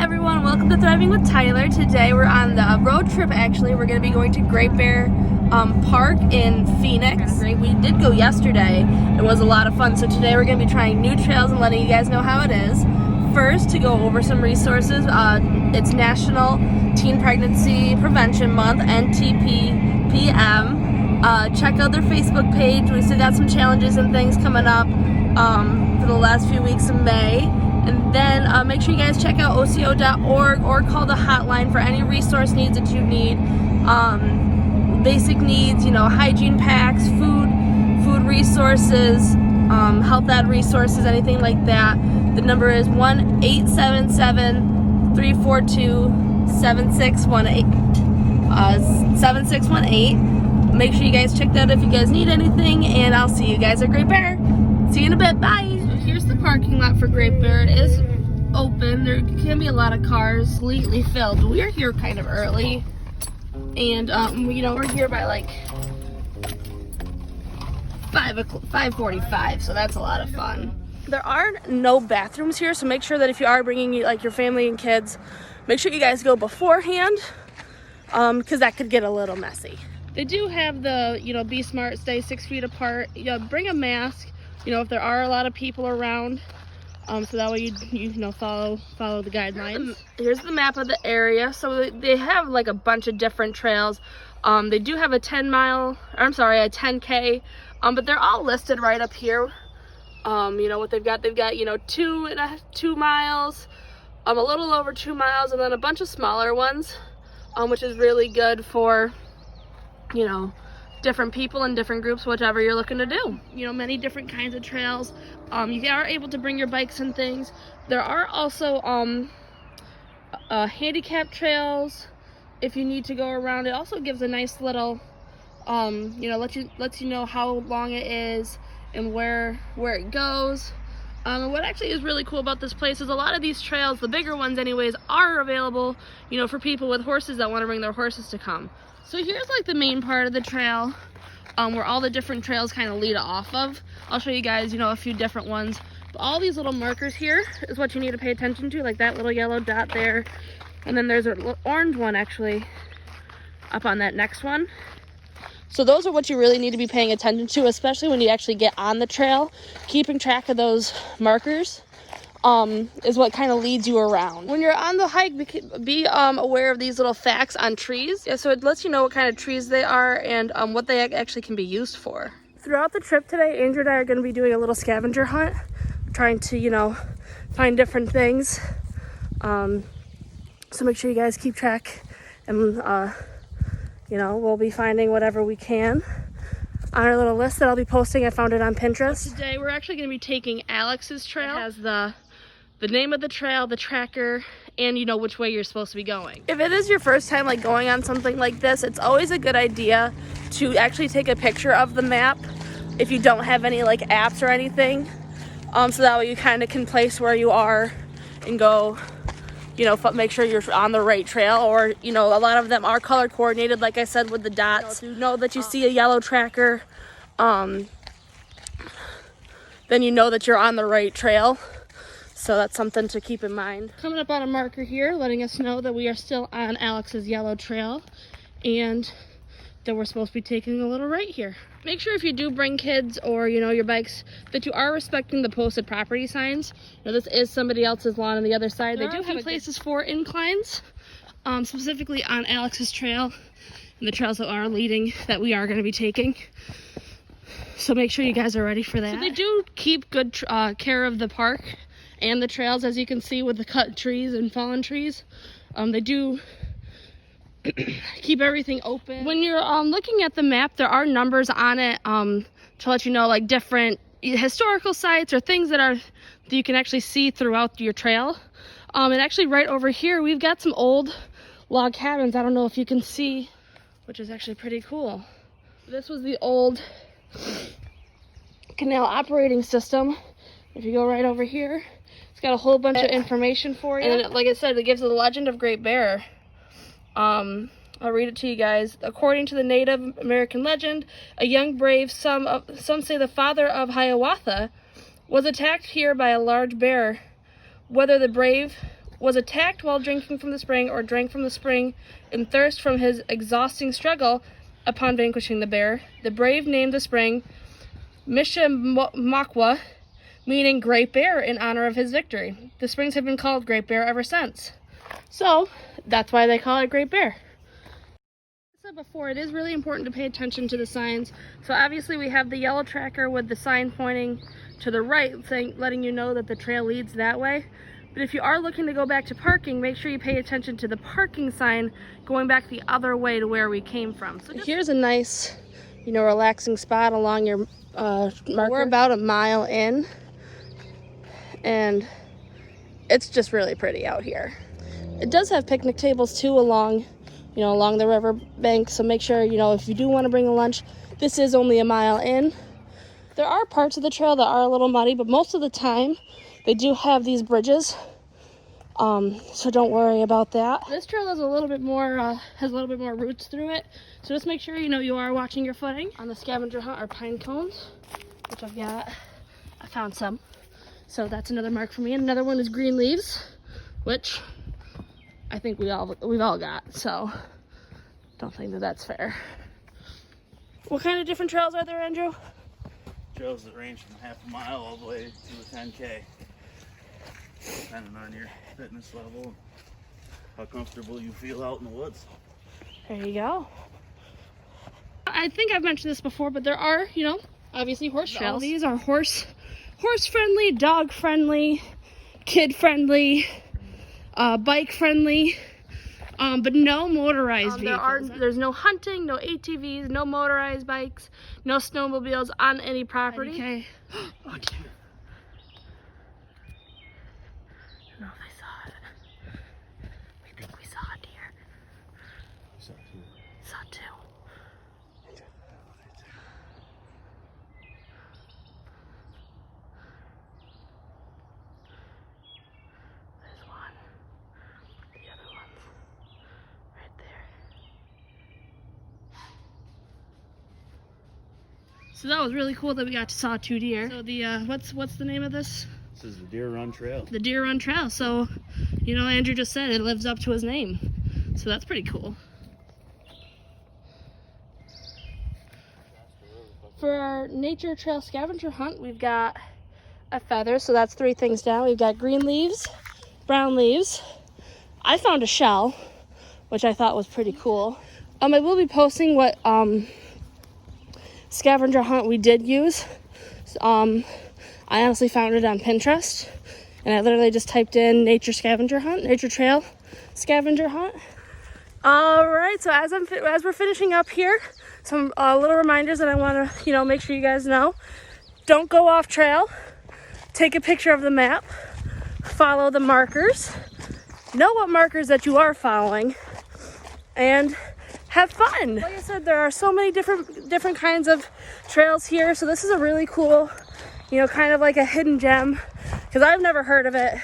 everyone, welcome to Thriving with Tyler. Today we're on the road trip. Actually, we're going to be going to Great Bear Park in Phoenix. We did go yesterday. It was a lot of fun. So today we're going to be trying new trails and letting you guys know how it is. First, to go over some resources, it's National Teen Pregnancy Prevention Month, NTPPM. Check out their Facebook page. We still got some challenges and things coming up for the last few weeks of May. And then make sure you guys check out OCO.org or call the hotline for any resource needs that you need. Basic needs, hygiene packs, food resources, health ed resources, anything like that. The number is 1-877-342-7618. 7618. Make sure you guys check that if you guys need anything, and I'll see you guys at Great Bear. See you in a bit. Bye. Here's the parking lot for Great Bear. It is open. There can be a lot of cars, completely filled. We're here kind of early, and we're here by like 5:45, so that's a lot of fun. There are no bathrooms here, so make sure that if you are bringing your family and kids, make sure you guys go beforehand, because that could get a little messy. They do have the be smart, stay 6 feet apart. Bring a mask. If there are a lot of people around, so that way you follow the guidelines. Here's the map of the area. So they have like a bunch of different trails. They do have a 10K, but they're all listed right up here. What they've got 2 miles, a little over 2 miles, and then a bunch of smaller ones, which is really good for different people and different groups, whatever you're looking to do. Many different kinds of trails. You are able to bring your bikes and things. There are also handicap trails if you need to go around. It also gives a nice little lets you know how long it is and where it goes. And what actually is really cool about this place is a lot of these trails, the bigger ones anyways, are available for people with horses that want to bring their horses to come. So here's like the main part of the trail, where all the different trails kind of lead off of. I'll show you guys, a few different ones. But all these little markers here is what you need to pay attention to, like that little yellow dot there. And then there's an orange one actually up on that next one. So those are what you really need to be paying attention to, especially when you actually get on the trail. Keeping track of those markers is what kind of leads you around. When you're on the hike, be aware of these little facts on trees. So it lets you know what kind of trees they are and what they actually can be used for. Throughout the trip today, Andrew and I are going to be doing a little scavenger hunt, trying to, find different things. So make sure you guys keep track, and, we'll be finding whatever we can on our little list that I'll be posting. I found it on Pinterest. Today we're actually going to be taking Alex's trail. It has the name of the trail, the tracker, and which way you're supposed to be going. If it is your first time going on something like this, it's always a good idea to actually take a picture of the map if you don't have any apps or anything, so that way you kind of can place where you are and go, make sure you're on the right trail. Or a lot of them are color coordinated, like I said, with the dots. You know that you see a yellow tracker, then you know that you're on the right trail. So that's something to keep in mind. Coming up on a marker here, letting us know that we are still on Alex's yellow trail and that we're supposed to be taking a little right here. Make sure if you do bring kids or, your bikes, that you are respecting the posted property signs. This is somebody else's lawn on the other side. They do have places for inclines, specifically on Alex's trail and the trails that are leading that we are going to be taking. So make sure you guys are ready for that. So they do keep good care of the park and the trails, as you can see with the cut trees and fallen trees. They do keep everything open. When you're looking at the map, there are numbers on it to let you know different historical sites or things that you can actually see throughout your trail. And actually right over here we've got some old log cabins. I don't know if you can see, which is actually pretty cool. This was the old canal operating system. If you go right over here, it's got a whole bunch of information for you. And like I said, it gives the legend of Great Bear. I'll read it to you guys. According to the Native American legend, a young brave, some say the father of Hiawatha, was attacked here by a large bear. Whether the brave was attacked while drinking from the spring or drank from the spring in thirst from his exhausting struggle upon vanquishing the bear. The brave named the spring Mishamakwa, meaning Great Bear, in honor of his victory. The springs have been called Great Bear ever since. So that's why they call it Great Bear. As I said before, it is really important to pay attention to the signs. So obviously we have the yellow tracker with the sign pointing to the right, letting you know that the trail leads that way. But if you are looking to go back to parking, make sure you pay attention to the parking sign going back the other way to where we came from. So here's a nice, relaxing spot along your marker. We're about a mile in, and it's just really pretty out here. It does have picnic tables too along the river bank, so make sure, if you do want to bring a lunch, this is only a mile in. There are parts of the trail that are a little muddy, but most of the time they do have these bridges, so don't worry about that. This trail has a little bit more roots through it, so just make sure you are watching your footing. On the scavenger hunt are pine cones, which I found some, so that's another mark for me. And another one is green leaves, which I think we've all got, so don't think that that's fair. What kind of different trails are there, Andrew? Trails that range from half a mile all the way to a 10K, depending on your fitness level and how comfortable you feel out in the woods. There you go. I think I've mentioned this before, but there are, obviously horse trails. All these are horse friendly, dog friendly, kid friendly, bike friendly, but no motorized vehicles. There's no hunting, no ATVs, no motorized bikes, no snowmobiles on any property. Okay. Oh dear. I don't know if I saw it. I think we saw a deer. Saw two. Saw two. There's one. The other one's right there. So that was really cool that we got to saw two deer. So the what's the name of this? This is the Deer Run Trail. The Deer Run Trail. So, Andrew just said it lives up to his name. So that's pretty cool. For our nature trail scavenger hunt, we've got a feather. So that's 3 things down. We've got green leaves, brown leaves. I found a shell, which I thought was pretty cool. I will be posting what scavenger hunt we did use. I honestly found it on Pinterest, and I literally just typed in nature scavenger hunt, nature trail scavenger hunt. All right, so as we're finishing up here, some little reminders that I want to make sure you guys know. Don't go off trail. Take a picture of the map. Follow the markers. Know what markers that you are following, and have fun. Like I said, there are so many different kinds of trails here, so this is a really cool, kind of like a hidden gem, because I've never heard of it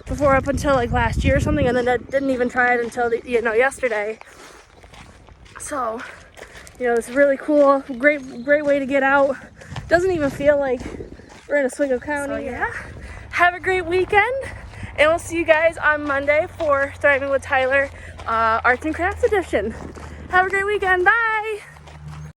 before up until like last year or something, and then I didn't even try it until yesterday. So, it's really cool, great way to get out. Doesn't even feel like we're in Oswego County. So, yeah, have a great weekend, and we'll see you guys on Monday for Thriving with Tyler Arts and Crafts Edition. Have a great weekend. Bye.